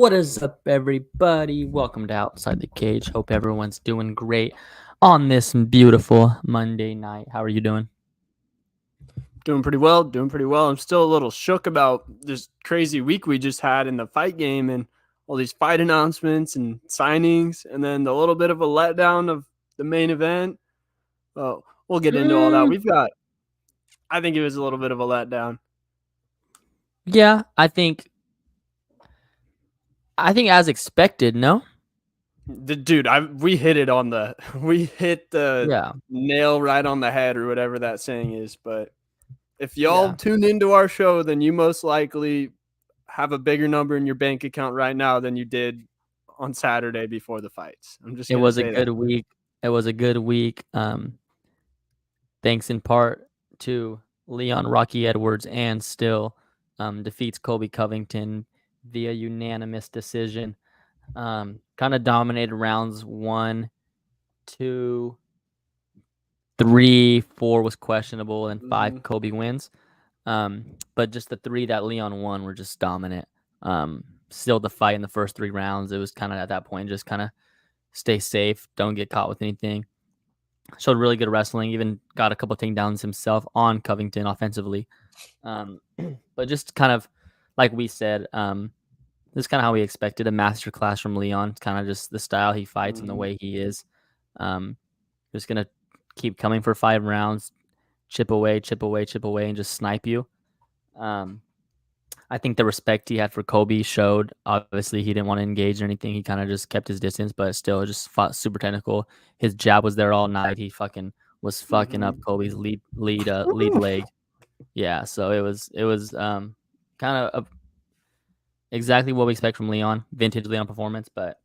What is up, everybody? Welcome to Outside the Cage. Hope everyone's doing great on this beautiful Monday night. How are you doing? Doing pretty well. I'm still a little shook about this crazy week we just had in the fight game and all these fight announcements and signings, and then the little bit of a letdown of the main event. Oh, we'll get into all that. I think it was a little bit of a letdown. Yeah, I think as expected, no? Dude, we hit the Yeah. nail right on the head, or whatever that saying is. But if y'all Yeah. tuned into our show, then you most likely have a bigger number in your bank account right now than you did on Saturday before the fights. I'm just It gonna was a say good that. week. It was a good week. Thanks in part to Leon Rocky Edwards and still defeats Colby Covington via unanimous decision. Kind of dominated rounds 1, 2, 3, 4 was questionable, and 5 Kobe wins. But just the 3 that Leon won were just dominant. Still the fight in the first 3 rounds. It was kind of at that point, just kind of stay safe, don't get caught with anything. Showed really good wrestling, even got a couple takedowns himself on Covington offensively. But just kind of like we said, this is kind of how we expected a masterclass from Leon. Kind of just the style he fights and the way he is. Just gonna keep coming for 5 rounds, chip away, and just snipe you. I think the respect he had for Kobe showed. Obviously, he didn't want to engage or anything. He kind of just kept his distance, but still just fought super technical. His jab was there all night. He was fucking up Kobe's lead leg. Yeah, so it was kind of exactly what we expect from Leon, vintage Leon performance. But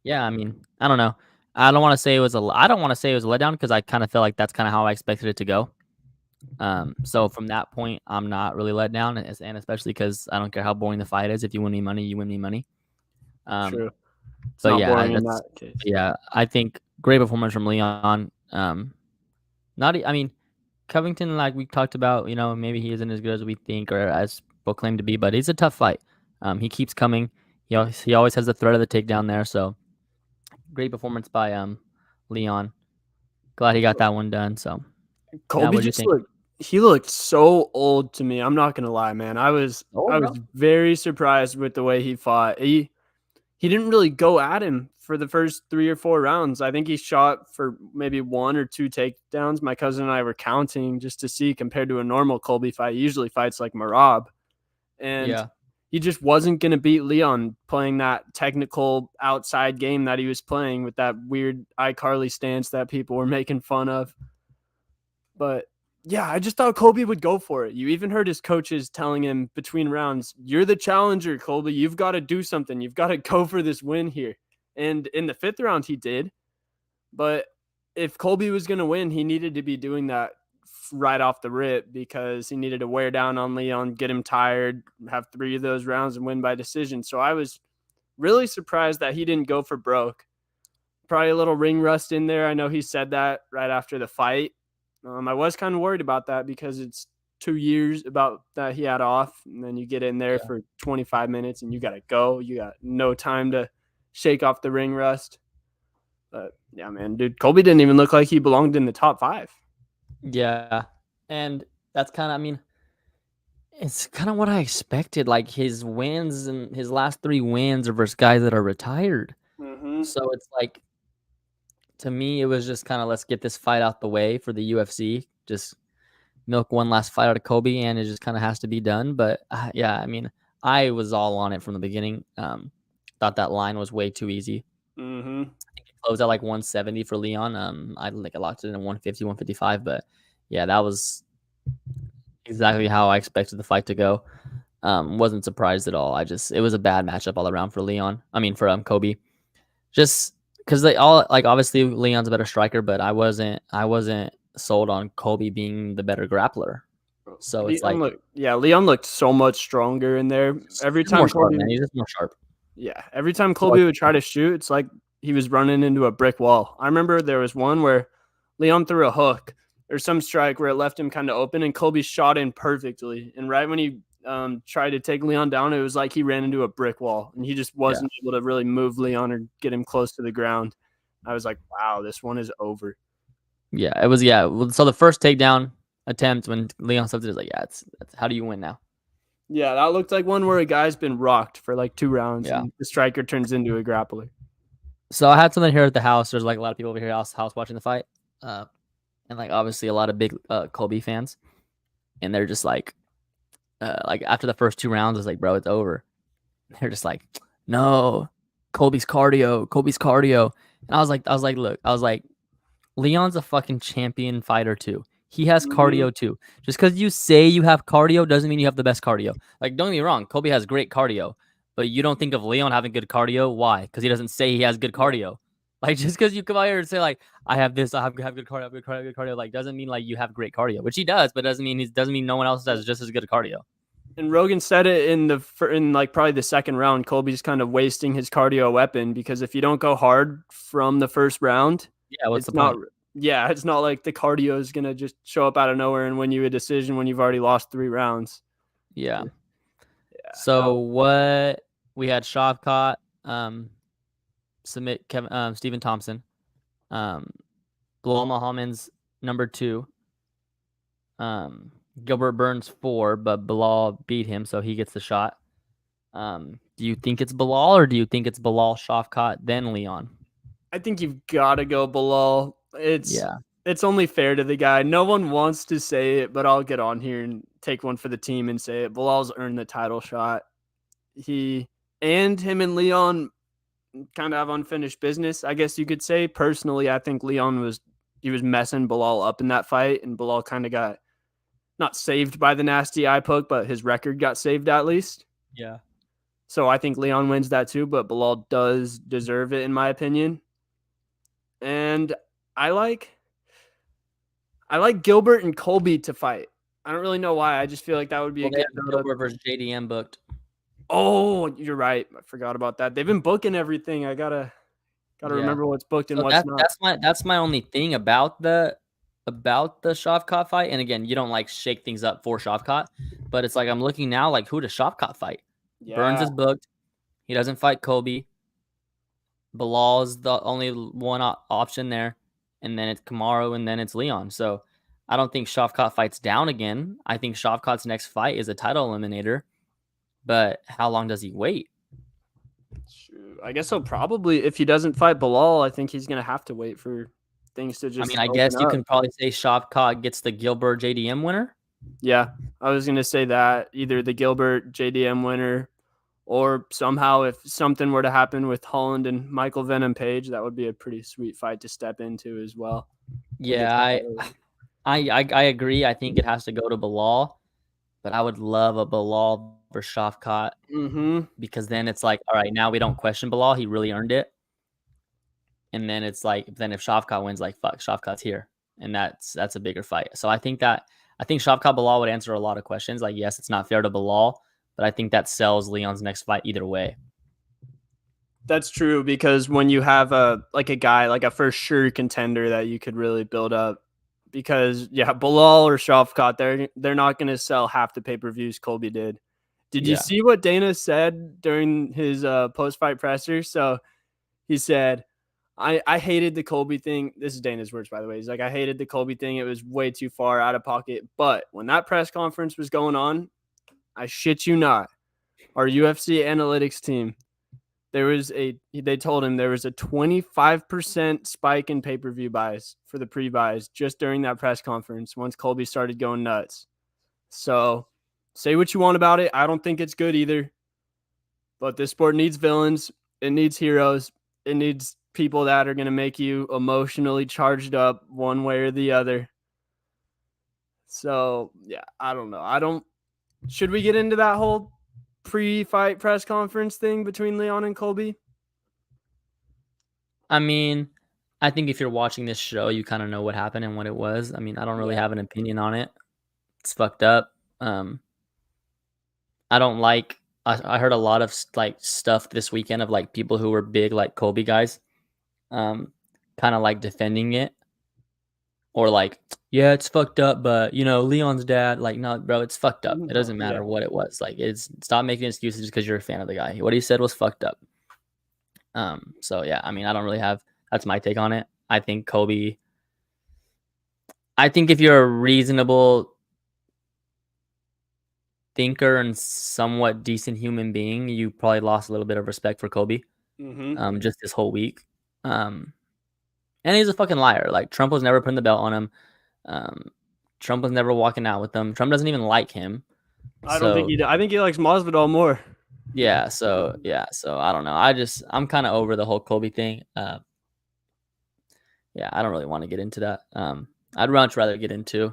yeah, I mean, I don't know. I don't want to say it was a letdown because I kind of feel like that's kind of how I expected it to go. So from that point, I'm not really let down, and especially because I don't care how boring the fight is. If you win me money, you win me money. True. It's But not yeah, boring in that case. yeah, I think great performance from Leon. I mean, Covington, like we talked about, maybe he isn't as good as we think or as proclaimed to be, but it's a tough fight. He keeps coming. He always has the threat of the takedown there. So great performance by Leon. Glad he got that one done. So Kobe he looked so old to me. I'm not gonna lie, man. I was very surprised with the way he fought. He didn't really go at him for the first 3 or 4 rounds. I think he shot for maybe 1 or 2 takedowns. My cousin and I were counting just to see compared to a normal Colby fight. He usually fights like Marab. And he just wasn't going to beat Leon playing that technical outside game that he was playing with that weird iCarly stance that people were making fun of. But yeah, I just thought Colby would go for it. You even heard his coaches telling him between rounds, "You're the challenger, Colby. You've got to do something. You've got to go for this win here." And in the 5th round, he did. But if Colby was going to win, he needed to be doing that right off the rip because he needed to wear down on Leon, get him tired, have 3 of those rounds and win by decision. So I was really surprised that he didn't go for broke. Probably a little ring rust in there. I know he said that right after the fight. I was kind of worried about that because it's 2 years about that he had off, and then you get in there for 25 minutes and you got to go. You got no time to shake off the ring rust. But yeah, man, dude, Colby didn't even look like he belonged in the top 5. Yeah, and that's kind of, I mean, it's kind of what I expected. Like his wins and his last 3 wins are versus guys that are retired. So it's like, to me, it was just kind of let's get this fight out the way for the UFC. Just milk one last fight out of Kobe, and it just kind of has to be done. But yeah, I mean, I was all on it from the beginning. Thought that line was way too easy. I think it closed at like 170 for Leon. I locked it in at 150, 155. But yeah, that was exactly how I expected the fight to go. Wasn't surprised at all. It was a bad matchup all around for Leon. I mean, for Kobe. Just because they all, like, obviously Leon's a better striker, but I wasn't sold on Colby being the better grappler. So it's Leon looked so much stronger in there. Every time more sharp, man. He's just more sharp. Yeah, every time Colby would try to shoot, it's like he was running into a brick wall. I remember there was one where Leon threw a hook or some strike where it left him kind of open, and Colby shot in perfectly. And right when he tried to take Leon down, it was like he ran into a brick wall and he just wasn't able to really move Leon or get him close to the ground. I was like, wow, this one is over. Yeah, it was. Yeah, so the first takedown attempt when Leon stepped it was like, yeah, it's how do you win now? Yeah, that looked like one where a guy's been rocked for like 2 rounds and the striker turns into a grappler. So I had something here at the house. There's like a lot of people over here at the house watching the fight. And like obviously a lot of big Colby fans. And they're just like after the first 2 rounds, it's like, bro, it's over. They're just like, no, Colby's cardio. And I was like, look, Leon's a fucking champion fighter too. He has cardio too. Just because you say you have cardio doesn't mean you have the best cardio. Like, don't get me wrong, Colby has great cardio, but you don't think of Leon having good cardio. Why? Because he doesn't say he has good cardio. Like, just because you come out here and say like, I have this, I have good cardio, good cardio, like doesn't mean like you have great cardio, which he does, but doesn't mean no one else has just as good cardio. And Rogan said it in like probably the second round. Colby's kind of wasting his cardio weapon because if you don't go hard from the first round, what's the point? Yeah, it's not like the cardio is gonna just show up out of nowhere and win you a decision when you've already lost 3 rounds. Yeah. So what we had Shavkat submit Stephen Thompson, Bilal Muhammad's number 2. Gilbert Burns 4, but Bilal beat him, so he gets the shot. Do you think it's Bilal or do you think it's Bilal, Shavkat, then Leon? I think you've got to go Bilal. It's only fair to the guy. No one wants to say it, but I'll get on here and take one for the team and say it. Bilal's earned the title shot. Him and Leon kind of have unfinished business, I guess you could say. Personally, I think Leon was messing Bilal up in that fight, and Bilal kind of got not saved by the nasty eye poke, but his record got saved at least. Yeah. So I think Leon wins that too, but Bilal does deserve it in my opinion. And I like Gilbert and Colby to fight. I don't really know why. I just feel like that would be a good Gilbert versus JDM booked. Oh, you're right. I forgot about that. They've been booking everything. I gotta remember what's booked and what's not. That's my only thing about the Shavkat fight. And again, you don't like shake things up for Shavkat, but it's like I'm looking now, like who does Shavkat fight? Yeah. Burns is booked. He doesn't fight Colby. Bilal is the only one option there, and then it's Kamaru, and then it's Leon. So I don't think Shavkat fights down again. I think Shavkat's next fight is a title eliminator. But how long does he wait? I guess he'll probably, if he doesn't fight Bilal, I think he's going to have to wait for things to just. I mean, I guess you can probably say Shavkat gets the Gilbert JDM winner. Yeah, I was going to say that either the Gilbert JDM winner or somehow if something were to happen with Holland and Michael Venom Page, that would be a pretty sweet fight to step into as well. Yeah, I agree. I think it has to go to Bilal. But I would love a Bilal versus Shavkat because then it's like, all right, now we don't question Bilal. He really earned it. And then it's like, then if Shavkat wins, like, fuck, Shavkat's here. And that's a bigger fight. So I think Shavkat Bilal would answer a lot of questions. Like, yes, it's not fair to Bilal, but I think that sells Leon's next fight either way. That's true because when you have a guy, like a for sure contender that you could really build up, because Bilal or Shavkat, they're not going to sell half the pay-per-views Colby did. Did you see what Dana said during his post-fight presser? So he said, I hated the Colby thing. This is Dana's words, by the way. He's like, I hated the Colby thing. It was way too far out of pocket. But when that press conference was going on, I shit you not, our UFC analytics team, they told him there was a 25% spike in pay-per-view buys for the pre-buys just during that press conference once Colby started going nuts. So say what you want about it. I don't think it's good either. But this sport needs villains. It needs heroes. It needs people that are going to make you emotionally charged up one way or the other. So, yeah, I don't know. Should we get into that whole pre-fight press conference thing between Leon and Colby? I mean, I think if you're watching this show, you kind of know what happened and what it was. I mean, I don't really have an opinion on it. It's fucked up. I don't like. I heard a lot of like stuff this weekend of like people who were big like Colby guys, kind of like defending it, or like, yeah, it's fucked up, but Leon's dad, like, no, bro, it's fucked up. It No, doesn't yeah. matter what it was. Like, stop making excuses just because you're a fan of the guy. What he said was fucked up. So yeah, I mean, I don't really have. That's my take on it. I think Kobe. I think if you're a reasonable thinker and somewhat decent human being, you probably lost a little bit of respect for Kobe. Just this whole week. And he's a fucking liar. Like, Trump was never putting the belt on him. Trump was never walking out with them. Trump doesn't even like him. I don't think he. I think he likes Masvidal more. Yeah. So I don't know. I'm kind of over the whole Kobe thing. Yeah, I don't really want to get into that. I'd much rather get into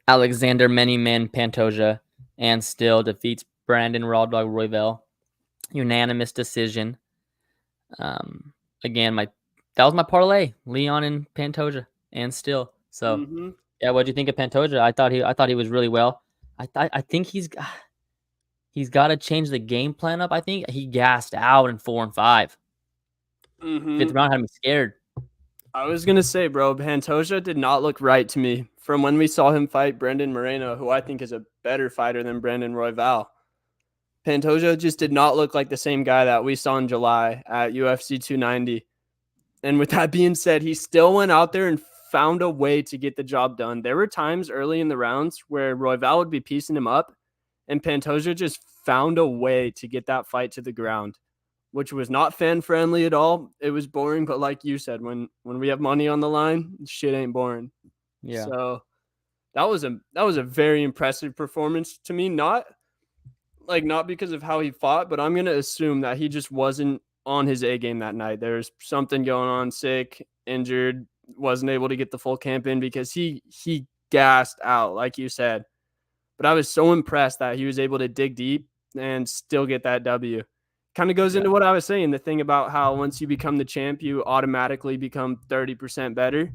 Alexander Manyman Pantoja and still defeats Brandon Raw Dog Royval. Unanimous decision. Again, that was my parlay. Leon and Pantoja and still. So yeah, what do you think of Pantoja? I thought he was really well. I think he's got to change the game plan up. I think he gassed out in 4 and 5. Fifth round had me scared. I was going to say, bro, Pantoja did not look right to me from when we saw him fight Brandon Moreno, who I think is a better fighter than Brandon Royval. Pantoja just did not look like the same guy that we saw in July at UFC 290. And with that being said, he still went out there and found a way to get the job done. There were times early in the rounds where Royval would be piecing him up, and Pantoja just found a way to get that fight to the ground, which was not fan-friendly at all. It was boring, but like you said, when we have money on the line, shit ain't boring. Yeah. So that was a very impressive performance to me. Not because of how he fought, but I'm going to assume that he just wasn't on his A game that night. There's something going on, sick, injured, wasn't able to get the full camp in because he gassed out, like you said. But I was so impressed that he was able to dig deep and still get that W. Kind of goes into what I was saying, the thing about how once you become the champ, you automatically become 30% better.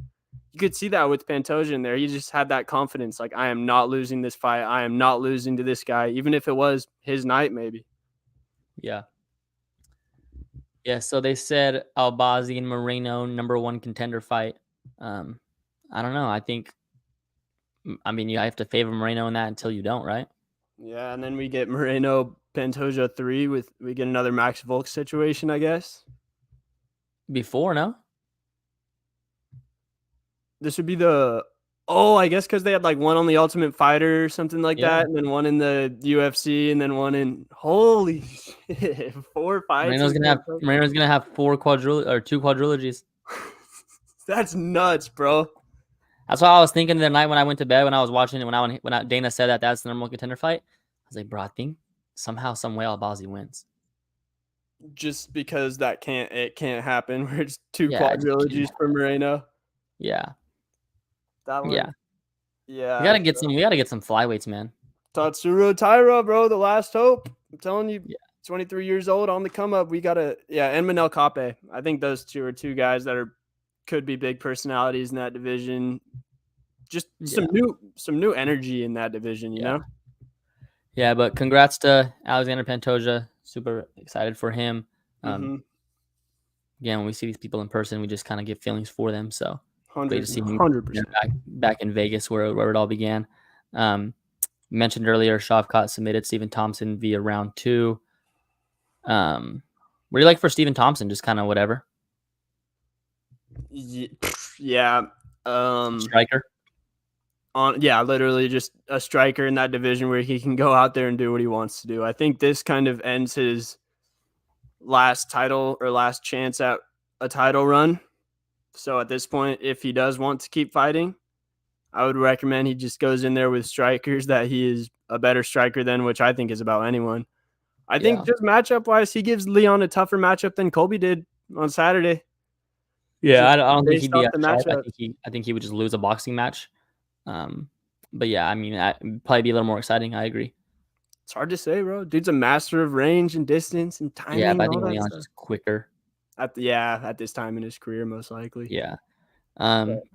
You could see that with Pantoja in there. He just had that confidence, like, I am not losing this fight. I am not losing to this guy, even if it was his night maybe. Yeah. Yeah, so they said Albazi and Moreno, #1 contender fight. I don't know. I mean, you have to favor Moreno in that until you don't, right? Yeah, and then we get Moreno Pantoja 3 we get another Max Volk situation, I guess. Before, no? This would be I guess because they had like one on the Ultimate Fighter or something like that, and then one in the UFC, and then one in holy shit, 4 fights. Moreno's gonna have 2 quadrilogies. That's nuts, bro. That's what I was thinking the night when I went to bed when I was watching it. When Dana said that's the #1 contender fight, I was like, bro, I think somehow, some way, Albazi wins. Just because it can't happen where it's 2 quadrilogies for Moreno. Yeah. That one. Yeah. Yeah. We gotta get some flyweights, man. Tatsuro Taira, bro, the last hope. I'm telling you, 23 years old on the come up. We gotta, and Manel Kape. I think those two are 2 guys that could be big personalities in that division. Just some new energy in that division, you know? Yeah, but congrats to Alexander Pantoja. Super excited for him. Again, when we see these people in person, we just kind of get feelings for them. So great to see him 100% back in Vegas where it all began. Mentioned earlier, Shavkat submitted Stephen Thompson via round 2. What do you like for Stephen Thompson? Just kind of whatever. Yeah. Striker. Literally just a striker in that division where he can go out there and do what he wants to do. I think this kind of ends his last title or last chance at a title run. So at this point, if he does want to keep fighting, I would recommend he just goes in there with strikers that he is a better striker than, which I think is about anyone. I think just matchup wise, he gives Leon a tougher matchup than Colby did on Saturday. Yeah, I don't think he'd be sharp. I think he would just lose a boxing match. But yeah, I mean, probably be a little more exciting. I agree. It's hard to say, bro. Dude's a master of range and distance and timing. Yeah, but I think Leon's just quicker. At this time in his career, most likely. Yeah.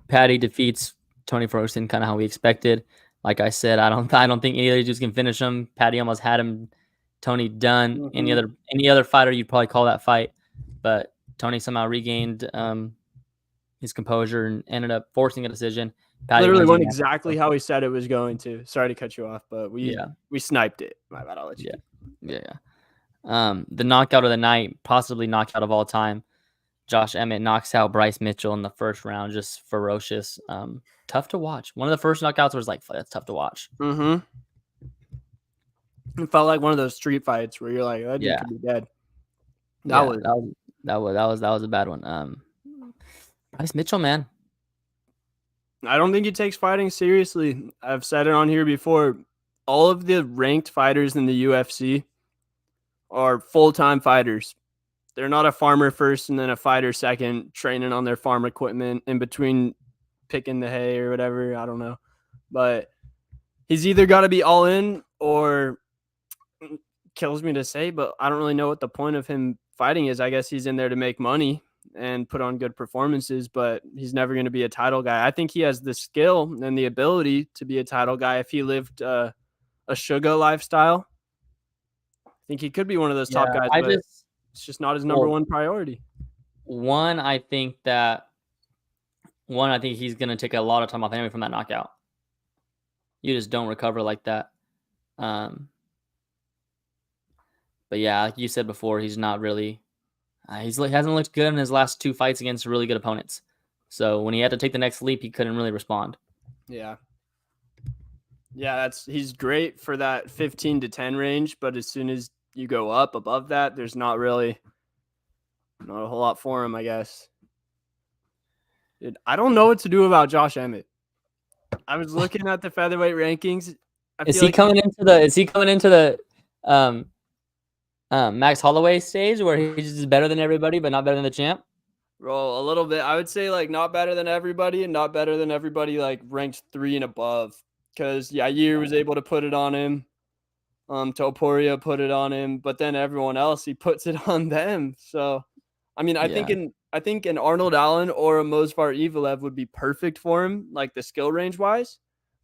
Patty defeats Tony Ferguson, kind of how we expected. Like I said, I don't think any of these dudes can finish him. Patty almost had him. Tony done. Any other fighter, you'd probably call that fight, but Tony somehow regained his composure and ended up forcing a decision. Patty Literally wins went unanimous. exactly how he said it was going to. Sorry to cut you off, but we sniped it. My bad. I'll let you. The knockout of the night, possibly knockout of all time. Josh Emmett knocks out Bryce Mitchell in the first round. Just ferocious. Tough to watch. One of the first knockouts was like, that's tough to watch. Mm-hmm. It felt like one of those street fights where you're like, that dude could be dead. That was a bad one. Bryce Mitchell, man. I don't think he takes fighting seriously. I've said it on here before. All of the ranked fighters in the UFC are full-time fighters. They're not a farmer first and then a fighter second, training on their farm equipment in between picking the hay or whatever. I don't know. But he's either got to be all in or, kills me to say, but I don't really know what the point of him fighting is. I guess he's in there to make money and put on good performances, but he's never going to be a title guy. I think he has the skill and the ability to be a title guy if he lived a sugar lifestyle. I think he could be one of those top guys, but it's just not his number one priority. One, I think he's going to take a lot of time off anyway from that knockout. You just don't recover like that. But yeah, like you said before, he's not really. He hasn't looked good in his last two fights against really good opponents. So when he had to take the next leap, he couldn't really respond. Yeah. Yeah, he's great for that 15 to 10 range, but as soon as you go up above that, there's not a whole lot for him, I guess. Dude, I don't know what to do about Josh Emmett. I was looking at the featherweight rankings. Is he coming into the Max Holloway stage where he's just better than everybody, but not better than the champ? Bro, a little bit. I would say like not better than everybody and not better than everybody like ranked 3 and above. Because Yair was able to put it on him. Topuria put it on him, but then everyone else, he puts it on them. So, I mean, I think an Arnold Allen or a Movsar Evelev would be perfect for him, like the skill range wise.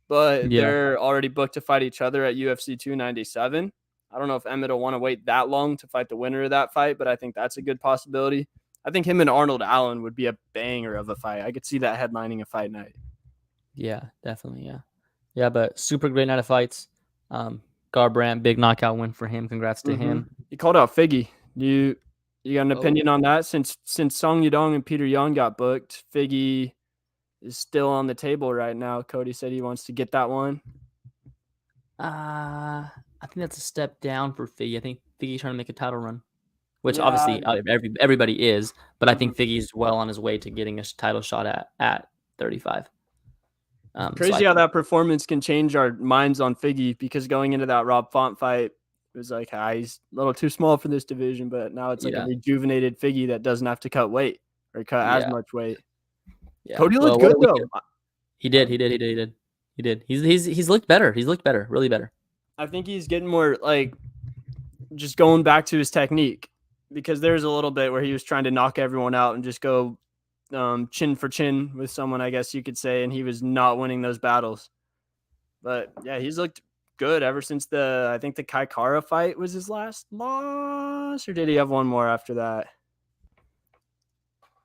But they're already booked to fight each other at UFC 297. I don't know if Emmett will want to wait that long to fight the winner of that fight, but I think that's a good possibility. I think him and Arnold Allen would be a banger of a fight. I could see that headlining a fight night. Yeah, definitely. Yeah, but super great night of fights. Garbrandt, big knockout win for him. Congrats to him. He called out Figgy. You got an opinion on that? Since Song Yadong and Peter Yan got booked, Figgy is still on the table right now. Cody said he wants to get that one. I think that's a step down for Figgy. I think Figgy's trying to make a title run, which obviously everybody is, but I think Figgy's well on his way to getting a title shot at 35. Crazy how that performance can change our minds on Figgy, because going into that Rob Font fight, it was like, he's a little too small for this division, but now it's like a rejuvenated Figgy that doesn't have to cut weight or cut as much weight. Yeah. Cody looked good though. He did. He's looked better. He's looked better, really better. I think he's getting more like just going back to his technique, because there's a little bit where he was trying to knock everyone out and just go chin for chin with someone, I guess you could say, and he was not winning those battles. But yeah, he's looked good ever since I think the Kai Kara fight was his last loss, or did he have one more after that?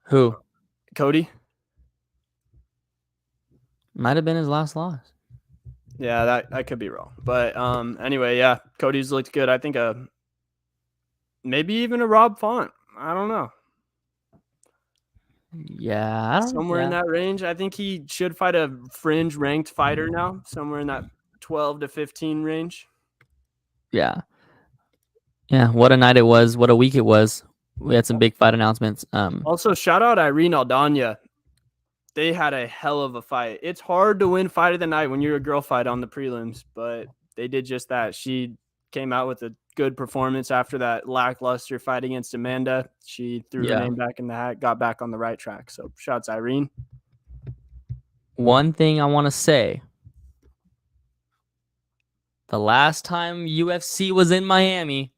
Who? Cody? Might have been his last loss. Yeah, that I could be wrong. But anyway, yeah, Cody's looked good. I think maybe even a Rob Font. I don't know. Yeah, somewhere in that range. I think he should fight a fringe ranked fighter now, somewhere in that 12 to 15 range. Yeah. What a night it was. What a week it was. We had some big fight announcements. Also, shout out Irene Aldana. They had a hell of a fight. It's hard to win fight of the night when you're a girl fight on the prelims, but they did just that. She came out with a good performance after that lackluster fight against Amanda. She threw her name back in the hat, got back on the right track. So shouts Irene. One thing I want to say. The last time UFC was in Miami,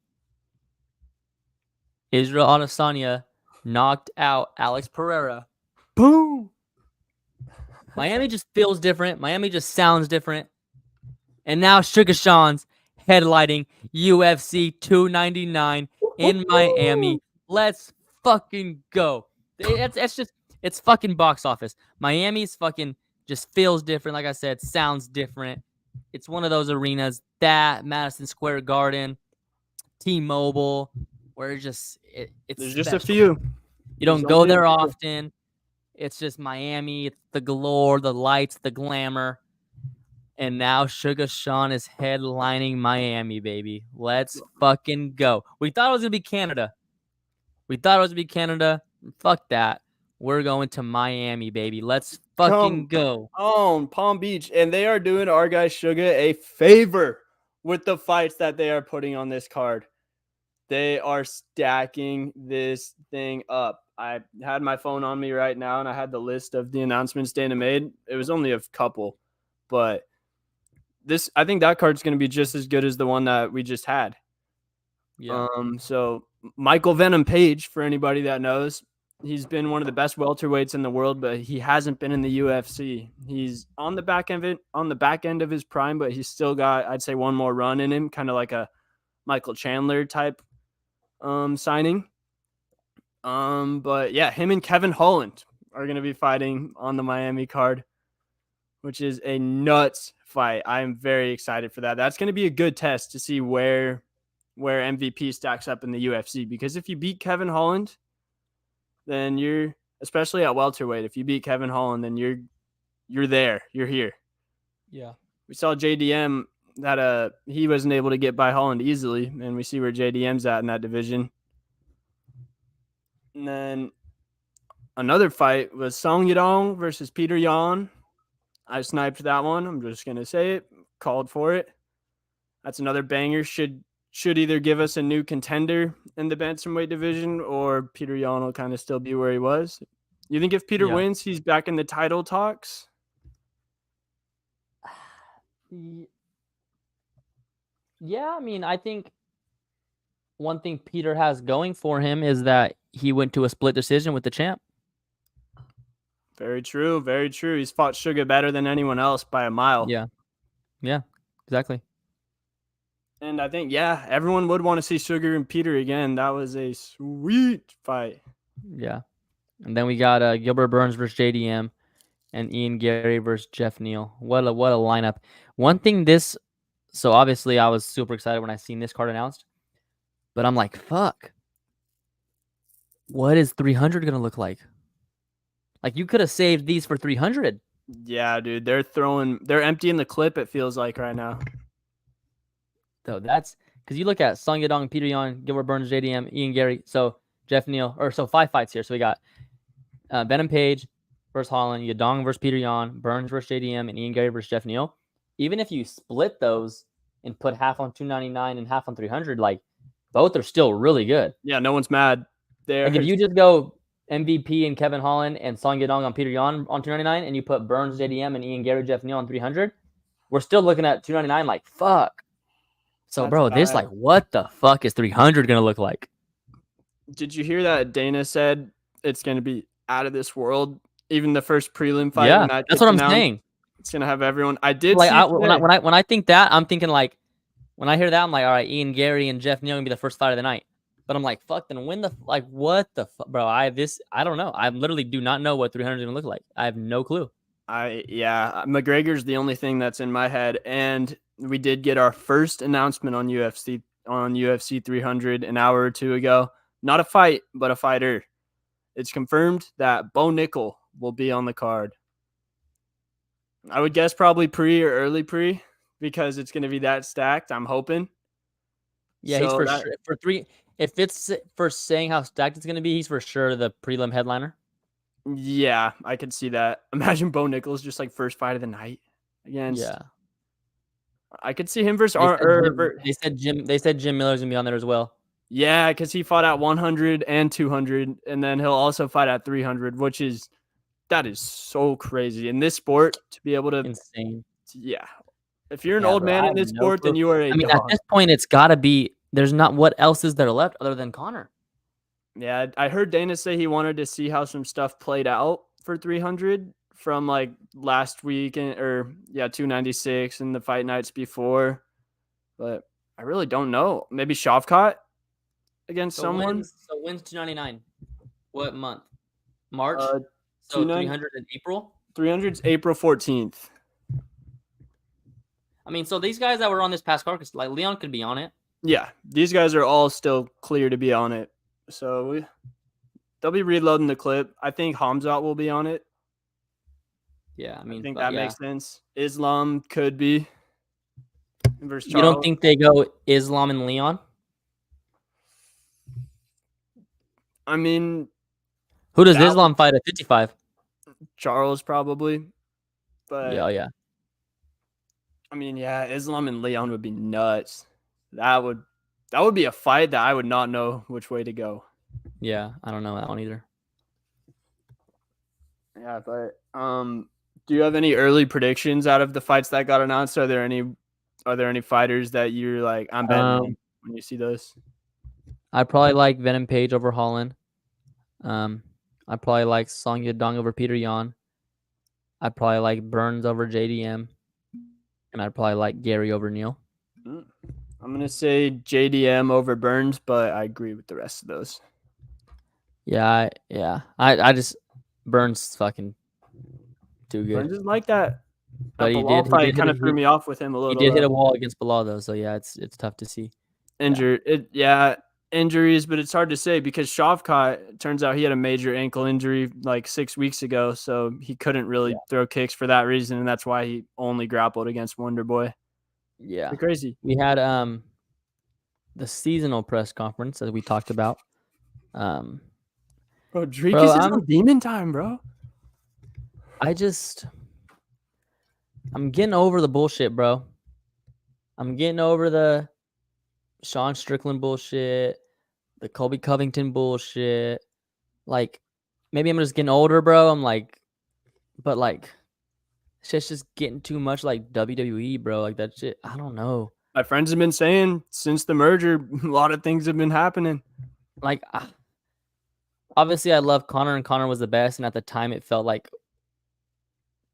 Israel Adesanya knocked out Alex Pereira. Boom! Miami just feels different. Miami just sounds different. And now Sugar Sean's headlighting UFC 299 in Miami. Let's fucking go. It's just It's fucking box office. Miami's fucking just feels different. Like I said, sounds different. It's one of those arenas that Madison Square Garden, T-Mobile, where it's There's just a special. few. You don't go there often. It's just Miami. It's the galore, the lights, the glamour. And now Sugar Sean is headlining Miami, baby. Let's fucking go. We thought it was going to be Canada. Fuck that. We're going to Miami, baby. Let's fucking go. On Palm Beach. And they are doing our guy Sugar a favor with the fights that they are putting on this card. They are stacking this thing up. I had my phone on me right now, and I had the list of the announcements Dana made. It was only a couple, but I think that card's going to be just as good as the one that we just had. Yeah. So Michael Venom Page, for anybody that knows, he's been one of the best welterweights in the world, but he hasn't been in the UFC. He's on the back end of his prime, but he's still got, I'd say, one more run in him, kind of like a Michael Chandler type signing. But yeah, him and Kevin Holland are going to be fighting on the Miami card, which is a nuts fight. I'm very excited for that. That's going to be a good test to see where MVP stacks up in the UFC, because if you beat Kevin Holland, then you're, especially at welterweight, if you beat Kevin Holland, then you're there, you're here. Yeah. We saw JDM that he wasn't able to get by Holland easily, and we see where JDM's at in that division. And then another fight was Song Yadong versus Peter Yan. I sniped that one. I'm just going to say it. Called for it. That's another banger. Should either give us a new contender in the bantamweight division, or Peter Yan will kind of still be where he was. You think if Peter wins, he's back in the title talks? Yeah, I mean, I think one thing Peter has going for him is that he went to a split decision with the champ. Very true. Very true. He's fought Sugar better than anyone else by a mile. Yeah. Yeah, exactly. And I think, yeah, everyone would want to see Sugar and Peter again. That was a sweet fight. Yeah. And then we got Gilbert Burns versus JDM and Ian Gary versus Jeff Neal. What a lineup. One thing so obviously I was super excited when I seen this card announced, but I'm like, fuck. What is 300 going to look like? Like, you could have saved these for 300. Yeah, dude. They're emptying the clip, it feels like, right now. So that's because you look at Song Yadong, Peter Yan, Gilbert Burns, JDM, Ian Gary. So Jeff Neal, so 5 fights here. So we got Venom Page versus Holland, Yadong versus Peter Yan, Burns versus JDM, and Ian Gary versus Jeff Neal. Even if you split those and put half on 299 and half on 300, like, both are still really good. Yeah, no one's mad. Like, if you just go MVP and Kevin Holland and Song Yadong on Peter Yan on 299, and you put Burns, JDM, and Ian Gary, Jeff Neal on 300, we're still looking at 299 like, fuck. So, bro, this, like, what the fuck is 300 going to look like? Did you hear that Dana said it's going to be out of this world? Even the first prelim fight. Yeah, that's what I'm saying. It's going to have everyone. I did like, see when I think that, I'm thinking, like, when I hear that, I'm like, all right, Ian Gary and Jeff Neal going to be the first fight of the night. But I'm like, fuck, then when what the fuck, bro? I don't know. I literally do not know what 300 is going to look like. I have no clue. McGregor's the only thing that's in my head. And we did get our first announcement on UFC 300 an hour or two ago. Not a fight, but a fighter. It's confirmed that Bo Nickel will be on the card. I would guess probably pre or early pre, because it's going to be that stacked. I'm hoping. Yeah, he's for 3. If it's for saying how stacked it's going to be, he's for sure the prelim headliner. Yeah, I could see that. Imagine Bo Nickel's just like first fight of the night against. Yeah, I could see him versus. They said Jim Miller's gonna be on there as well. Yeah, because he fought at 100 and 200, and then he'll also fight at 300, that is so crazy in this sport to be able to. Insane. Yeah, if you're an old man in this sport, then you are a. I mean, at this point, it's got to be. There's not. What else is there left other than Connor? Yeah, I heard Dana say he wanted to see how some stuff played out for 300 from like last week 296 and the fight nights before, but I really don't know. Maybe Shavkat against someone. When's 299? What month? March. So 300 in April? 300's April 14th. I mean, so these guys that were on this past card, like Leon could be on it. Yeah, these guys are all still clear to be on it. So they'll be reloading the clip. I think Hamzat will be on it. Yeah, I think that makes sense. Islam could be. Versus Charles. You don't think they go Islam and Leon? I mean, who does Islam fight at 55? Charles probably. But yeah. I mean, yeah, Islam and Leon would be nuts. That would be a fight that I would not know which way to go. Yeah, I don't know that one either. Yeah, but do you have any early predictions out of the fights that got announced? Are there any fighters that you're like, I'm betting on when you see those? I probably like Venom Page over Holland. I probably like Song Yadong over Peter Yan. I'd probably like Burns over JDM. And I'd probably like Gary over Neal. I'm going to say JDM over Burns, but I agree with the rest of those. Yeah. I just Burns fucking too good. Burns is like that. But he did kind of threw me off with him a little. He did hit a wall against Bilal though, so yeah, it's tough to see. Injuries, but it's hard to say because Shavkat, turns out he had a major ankle injury like 6 weeks ago, so he couldn't really throw kicks for that reason, and that's why he only grappled against Wonder Boy. Yeah, pretty crazy. We had the seasonal press conference as we talked about. Bro, Dricus is on demon time, bro. I'm getting over the bullshit, bro. I'm getting over the Sean Strickland bullshit, the Colby Covington bullshit. Like, maybe I'm just getting older, bro. I'm like, but like, shit's just getting too much like WWE, bro. Like that shit. I don't know. My friends have been saying since the merger, a lot of things have been happening. Like, obviously, I love Conor, and Conor was the best. And at the time, it felt like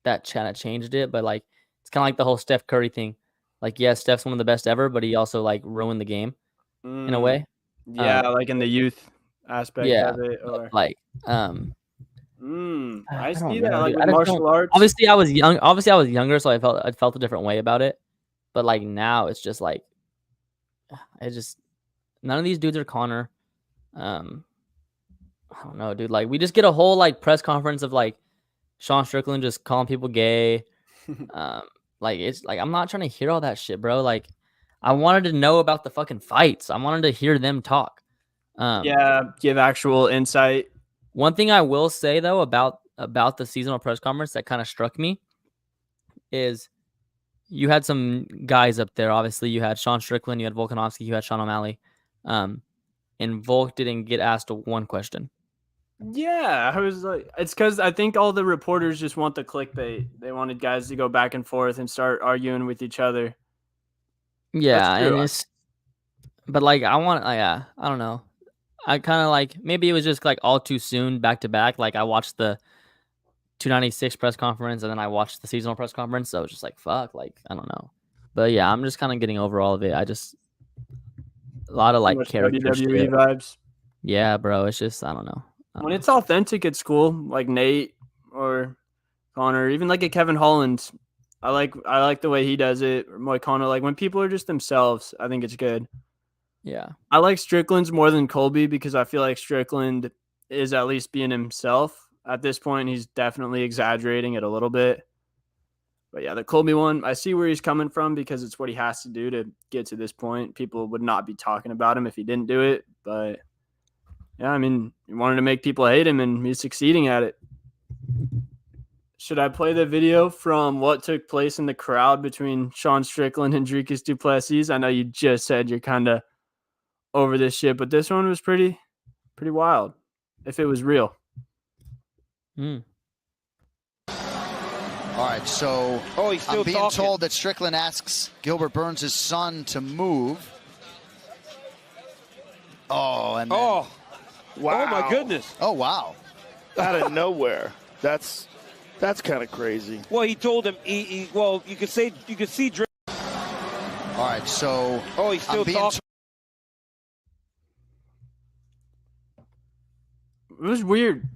that kind of changed it. But like, it's kind of like the whole Steph Curry thing. Like, yeah, Steph's one of the best ever, but he also like ruined the game in a way. Yeah, like in the youth aspect of it, or like, I see that. Like with martial arts. Obviously, I was younger, so I felt a different way about it. But like now, it's just like, none of these dudes are Conor. I don't know, dude. Like, we just get a whole like press conference of like Sean Strickland just calling people gay. Like, it's like, I'm not trying to hear all that shit, bro. Like, I wanted to know about the fucking fights. I wanted to hear them talk. Give actual insight. One thing I will say though about the seasonal press conference that kind of struck me is you had some guys up there. Obviously, you had Sean Strickland, you had Volkanovski, you had Sean O'Malley, and Volk didn't get asked one question. Yeah, I was like, it's because I think all the reporters just want the clickbait. They wanted guys to go back and forth and start arguing with each other. Yeah, and but like I don't know. I kind of like, maybe it was just like all too soon back to back. Like I watched the 296 press conference and then I watched the seasonal press conference. So it was just like, fuck, like, I don't know. But yeah, I'm just kind of getting over all of it. A lot of like character WWE vibes. Yeah, bro. It's just, I don't know. When it's authentic, it's cool. Like Nate or Conor, even like a Kevin Holland. I like the way he does it. Or Moicano. Like when people are just themselves, I think it's good. Yeah. I like Strickland's more than Colby because I feel like Strickland is at least being himself. At this point, he's definitely exaggerating it a little bit. But yeah, the Colby one, I see where he's coming from because it's what he has to do to get to this point. People would not be talking about him if he didn't do it. But yeah, I mean, he wanted to make people hate him and he's succeeding at it. Should I play the video from what took place in the crowd between Sean Strickland and Dricus Du Plesis? I know you just said you're kind of over this shit, but this one was pretty wild if it was real. All right, so I'm being told that Strickland asks Gilbert Burns' son to move. Oh, and then, wow. Oh my goodness. Oh wow. Out of nowhere. That's kind of crazy. Well, he told him well, you could see All right, so he's still talking. It was weird.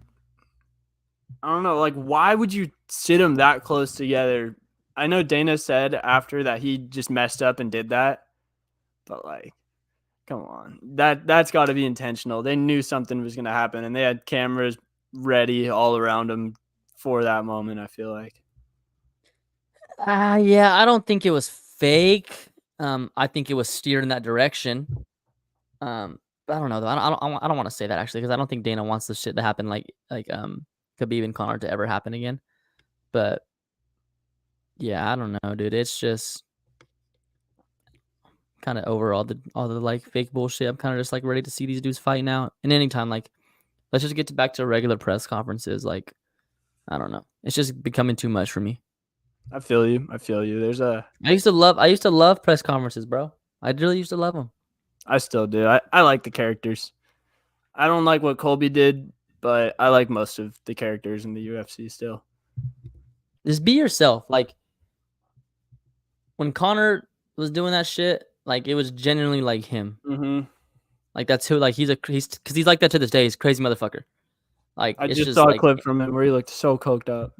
I don't know. Like, why would you sit them that close together? I know Dana said after that he just messed up and did that, but like, come on, that's got to be intentional. They knew something was gonna happen, and they had cameras ready all around them for that moment. I feel like. Yeah, I don't think it was fake. I think it was steered in that direction. But I don't know though. I don't want to say that actually because I don't think Dana wants this shit to happen like Khabib and Conor to ever happen again. But yeah, I don't know, dude. It's just kind of over all the like fake bullshit. I'm kind of just like ready to see these dudes fight now. And anytime, like, let's just get back to regular press conferences. Like, I don't know. It's just becoming too much for me. I feel you. I used to love press conferences, bro. I really used to love them. I still do. I like the characters. I don't like what Colby did, but I like most of the characters in the UFC still. Just be yourself. Like when Conor was doing that shit, like it was genuinely like him. Mm-hmm. Like that's who. Like he's like that to this day. He's a crazy motherfucker. Like I it's just saw like, a clip from him where he looked so coked up.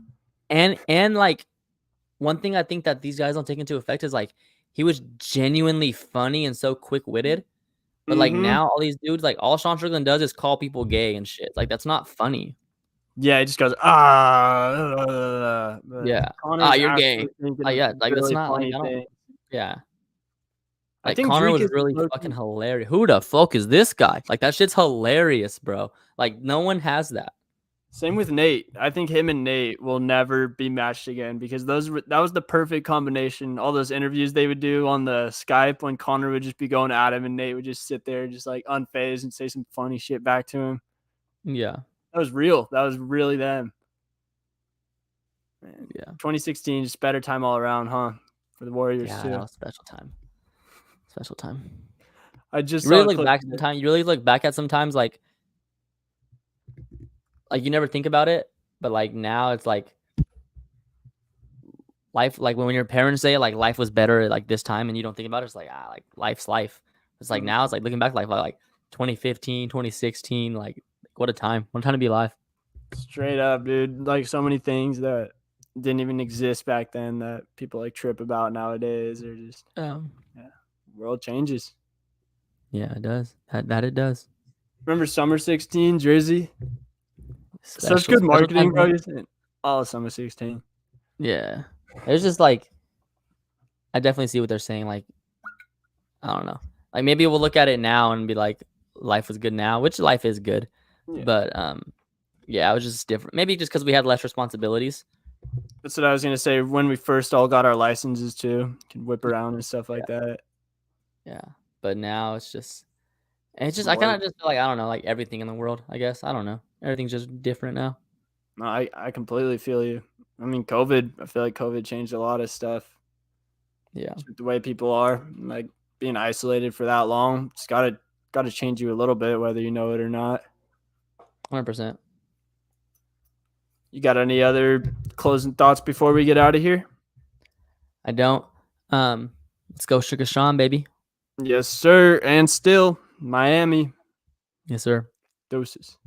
And like one thing I think that these guys don't take into effect is like he was genuinely funny and so quick witted. But like now all these dudes, like all Sean Strickland does is call people gay and shit. Like that's not funny. Yeah, he just goes yeah. You're gay. Yeah, like that's not like I don't. Yeah. Like Conor was really fucking hilarious. Who the fuck is this guy? Like that shit's hilarious, bro. Like no one has that. Same with Nate. I think him and Nate will never be matched again because that was the perfect combination. All those interviews they would do on the Skype when Conor would just be going at him and Nate would just sit there just like unfazed and say some funny shit back to him. Yeah. That was real. That was really them. Man. Yeah. 2016, just better time all around, huh? For the Warriors too. That was special time. Special time. I just you really look back sometimes. You really look back at sometimes like you never think about it, but like now it's like life. Like when your parents say like life was better like this time, and you don't think about it, it's like like life's life. It's like now it's like looking back like 2015, 2016, like what a time. What a time to be alive. Straight up, dude. Like so many things that didn't even exist back then that people like trip about nowadays or just world changes. Yeah, it does. That it does. Remember Summer 16 Jersey? Such good marketing, bro. All Summer 16. Yeah. It's just like I definitely see what they're saying. Like I don't know. Like maybe we'll look at it now and be like life was good now, which life is good. Yeah. But yeah, it was just different. Maybe just because we had less responsibilities. That's what I was gonna say. When we first all got our licenses too, can whip around and stuff like that. Yeah, but now it's just I kind of just feel like I don't know, like everything in the world. I guess I don't know. Everything's just different now. No, I completely feel you. I mean, I feel like COVID changed a lot of stuff. Yeah, just the way people are, like being isolated for that long, it's gotta change you a little bit, whether you know it or not. 100%. You got any other closing thoughts before we get out of here? I don't. Let's go Sugar Sean, baby. Yes, sir. And still, Miami. Yes, sir. Doses.